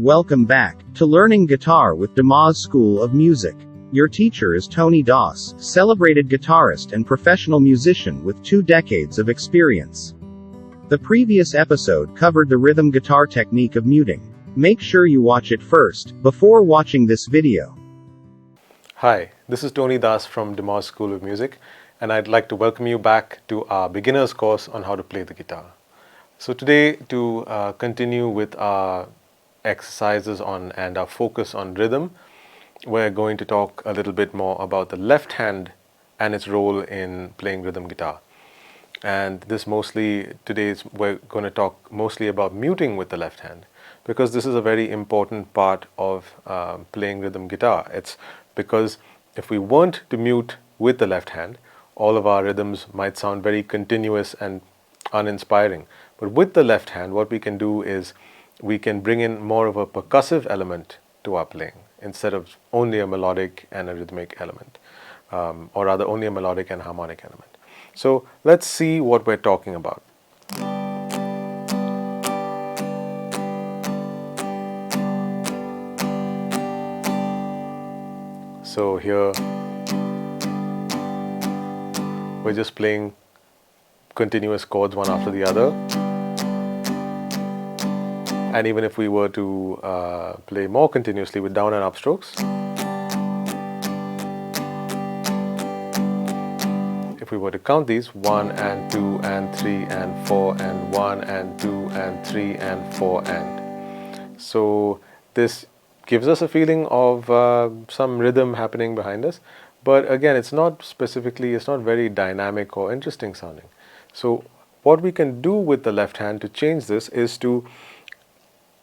welcome back to Learning Guitar with Demoz School of Music. Your teacher is Tony Doss, celebrated guitarist and professional musician with 2 decades of experience. The previous episode covered the rhythm guitar technique of muting. Make sure you watch it first, before watching this video. Hi, this is Tony Doss from Demoz School of Music, and I'd like to welcome you back to our beginner's course on how to play the guitar. So today, to continue with our exercises on and our focus on rhythm, we're going to talk a little bit more about the left hand and its role in playing rhythm guitar. And we're going to talk mostly about muting with the left hand, because this is a very important part of playing rhythm guitar. It's because if we weren't to mute with the left hand, all of our rhythms might sound very continuous and uninspiring. But with the left hand, what we can do is we can bring in more of a percussive element to our playing instead of only a melodic and a rhythmic element, or rather only a melodic and harmonic element. So let's see what we're talking about. So here we're just playing continuous chords one after the other. And even if we were to play more continuously with down and up strokes, if we were to count these 1 and 2 and 3 and 4 and 1 and 2 and 3 and 4 and. So this gives us a feeling of some rhythm happening behind us. But again, it's not very dynamic or interesting sounding. So what we can do with the left hand to change this is to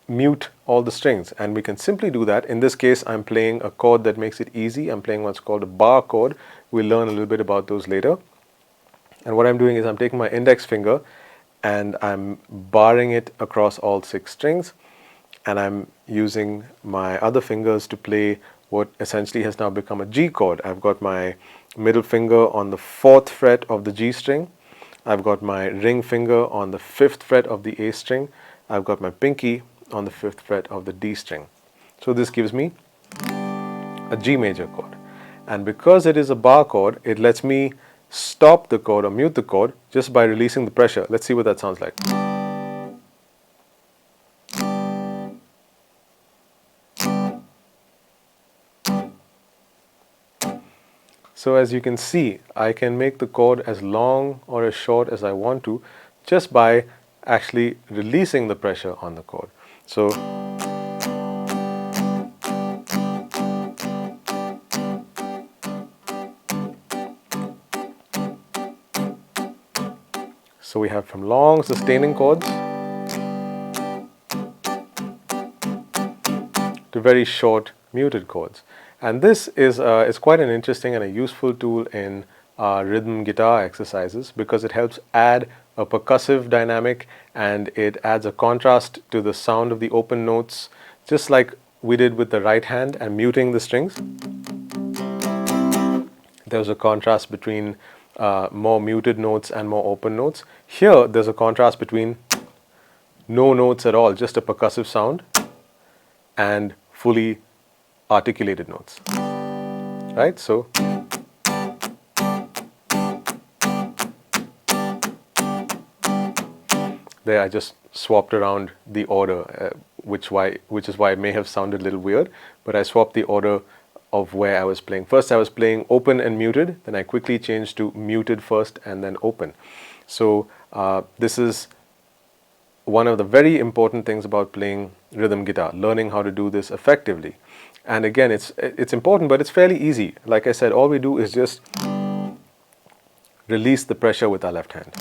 mute all the strings, and we can simply do that. In this case, I'm playing a chord that makes it easy. I'm playing what's called a bar chord. We'll learn a little bit about those later. And what I'm doing is I'm taking my index finger and I'm barring it across all 6 strings, and I'm using my other fingers to play what essentially has now become a G chord. I've got my middle finger on the 4th fret of the G string. I've got my ring finger on the 5th fret of the A string. I've got my pinky on the 5th fret of the D string. So this gives me a G major chord. And because it is a bar chord, it lets me stop the chord or mute the chord just by releasing the pressure. Let's see what that sounds like. So as you can see, I can make the chord as long or as short as I want to just by actually releasing the pressure on the chord. So we have from long sustaining chords to very short muted chords. And this is quite an interesting and a useful tool in rhythm guitar exercises, because it helps add a percussive dynamic and it adds a contrast to the sound of the open notes, just like we did with the right hand and muting the strings. There's a contrast between more muted notes and more open notes. Here there's a contrast between no notes at all, just a percussive sound, and fully articulated notes, right? So there I just swapped around the order, which is why it may have sounded a little weird, but I swapped the order of where I was playing. First I was playing open and muted, then I quickly changed to muted first and then open. So this is one of the very important things about playing rhythm guitar, learning how to do this effectively. And again, it's important, but it's fairly easy. Like I said, all we do is just release the pressure with our left hand.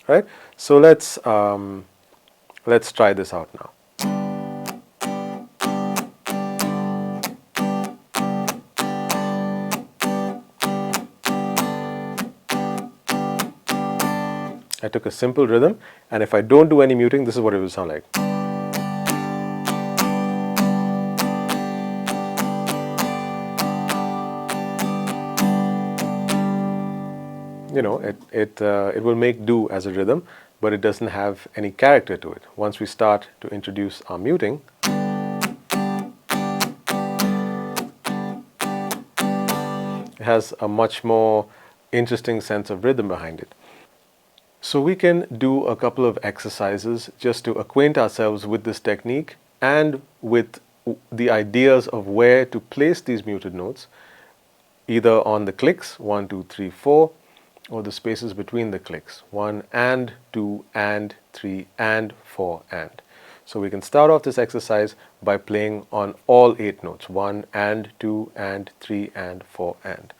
Right? So let's try this out now. I took a simple rhythm, and if I don't do any muting, this is what it will sound like. You know, it will make do as a rhythm, but it doesn't have any character to it. Once we start to introduce our muting, it has a much more interesting sense of rhythm behind it. So we can do a couple of exercises just to acquaint ourselves with this technique and with the ideas of where to place these muted notes, either on the clicks 1, 2, 3, 4, or the spaces between the clicks 1 and 2 and 3 and 4 and. So we can start off this exercise by playing on all 8 notes 1 and 2 and 3 and 4 and.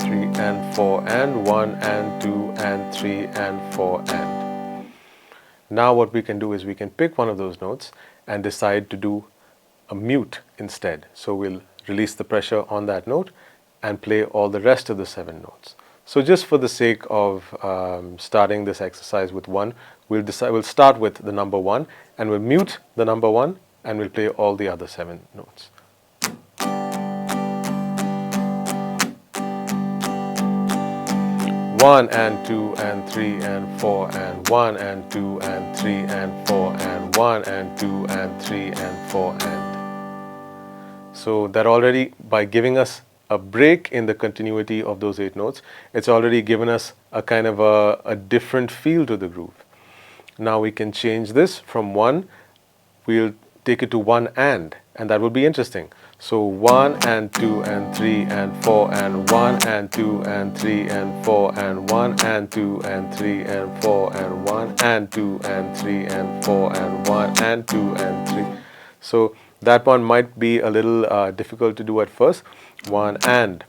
3 and 4 and 1 and 2 and 3 and 4 and. Now what we can do is we can pick one of those notes and decide to do a mute instead. So we'll release the pressure on that note and play all the rest of the 7 notes. So just for the sake of starting this exercise with 1, we'll start with the number 1 and we'll mute the number 1 and we'll play all the other 7 notes. One and 2 and 3 and 4 and 1 and 2 and 3 and 4 and 1 and 2 and 3 and 4 and. So that already, by giving us a break in the continuity of those 8 notes, it's already given us a kind of a different feel to the groove. Now we can change this from 1, we'll take it to 1 and that will be interesting. So 1 and 2 and 3 and 4 and 1 and 2 and 3 and 4 and 1 and 2 and 3 and 4 and 1 and 2 and 3 and 4 and 1 and 2 and 3. So that one might be a little difficult to do at first. 1 and,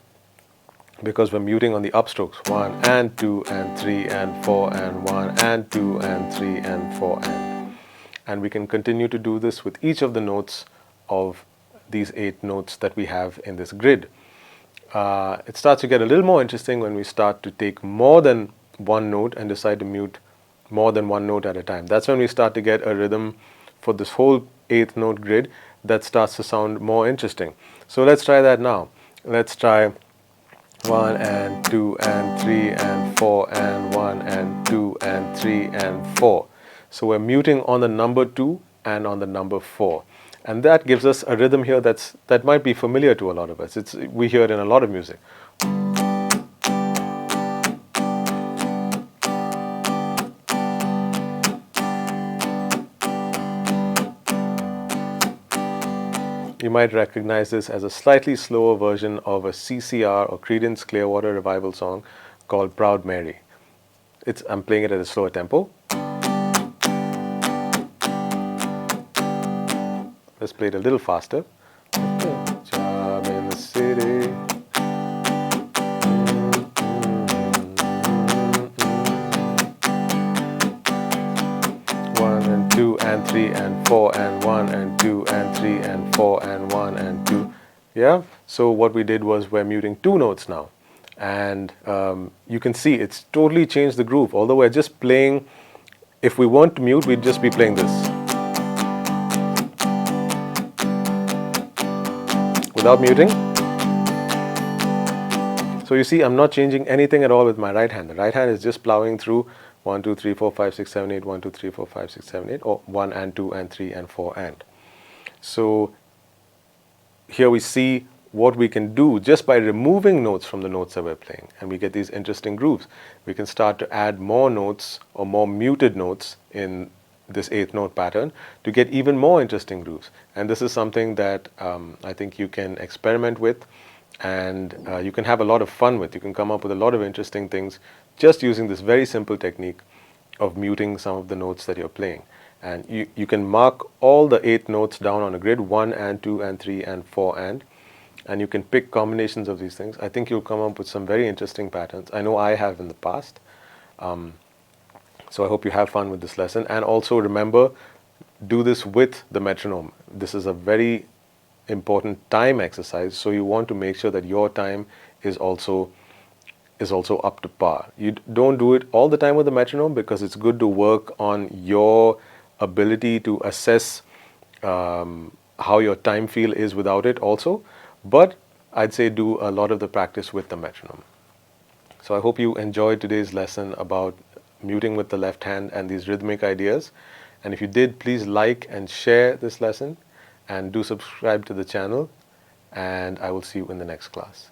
because we're muting on the upstrokes. 1 and 2 and 3 and 4 and 1 and 2 and 3 and 4 and. And we can continue to do this with each of the notes of these 8 notes that we have in this grid. It starts to get a little more interesting when we start to take more than one note and decide to mute more than one note at a time. That's when we start to get a rhythm for this whole 8th note grid that starts to sound more interesting. So let's try that now. Let's try 1 and 2 and 3 and 4 and 1 and 2 and 3 and 4. So we're muting on the number 2 and on the number 4. And that gives us a rhythm here that might be familiar to a lot of us. We hear it in a lot of music. You might recognize this as a slightly slower version of a CCR or Creedence Clearwater Revival song called Proud Mary. I'm playing it at a slower tempo. Let's play it a little faster. Job in the city. 1 and 2 and 3 and 4 and 1 and 2 and 3 and 4 and 1 and 2. Yeah? So what we did was we're muting 2 notes now. And you can see it's totally changed the groove. Although we're just playing, if we want to mute, we'd just be playing this. Without muting. So you see, I'm not changing anything at all with my right hand. The right hand is just plowing through 1, 2, 3, 4, 5, 6, 7, 8, 1, 2, 3, 4, 5, 6, 7, 8, or 1 and 2 and 3 and 4 and. So here we see what we can do just by removing notes from the notes that we're playing, and we get these interesting grooves. We can start to add more notes or more muted notes in this 8th note pattern to get even more interesting grooves. And this is something that I think you can experiment with, and you can have a lot of fun with. You can come up with a lot of interesting things just using this very simple technique of muting some of the notes that you're playing. And you can mark all the 8 notes down on a grid, 1 and 2 and 3 and 4 and you can pick combinations of these things. I think you'll come up with some very interesting patterns. I know I have in the past. So I hope you have fun with this lesson. And also remember, do this with the metronome. This is a very important time exercise, so you want to make sure that your time is also up to par. You don't do it all the time with the metronome because it's good to work on your ability to assess how your time feel is without it also. But I'd say do a lot of the practice with the metronome. So I hope you enjoyed today's lesson about muting with the left hand and these rhythmic ideas. And if you did, please like and share this lesson and do subscribe to the channel. And I will see you in the next class.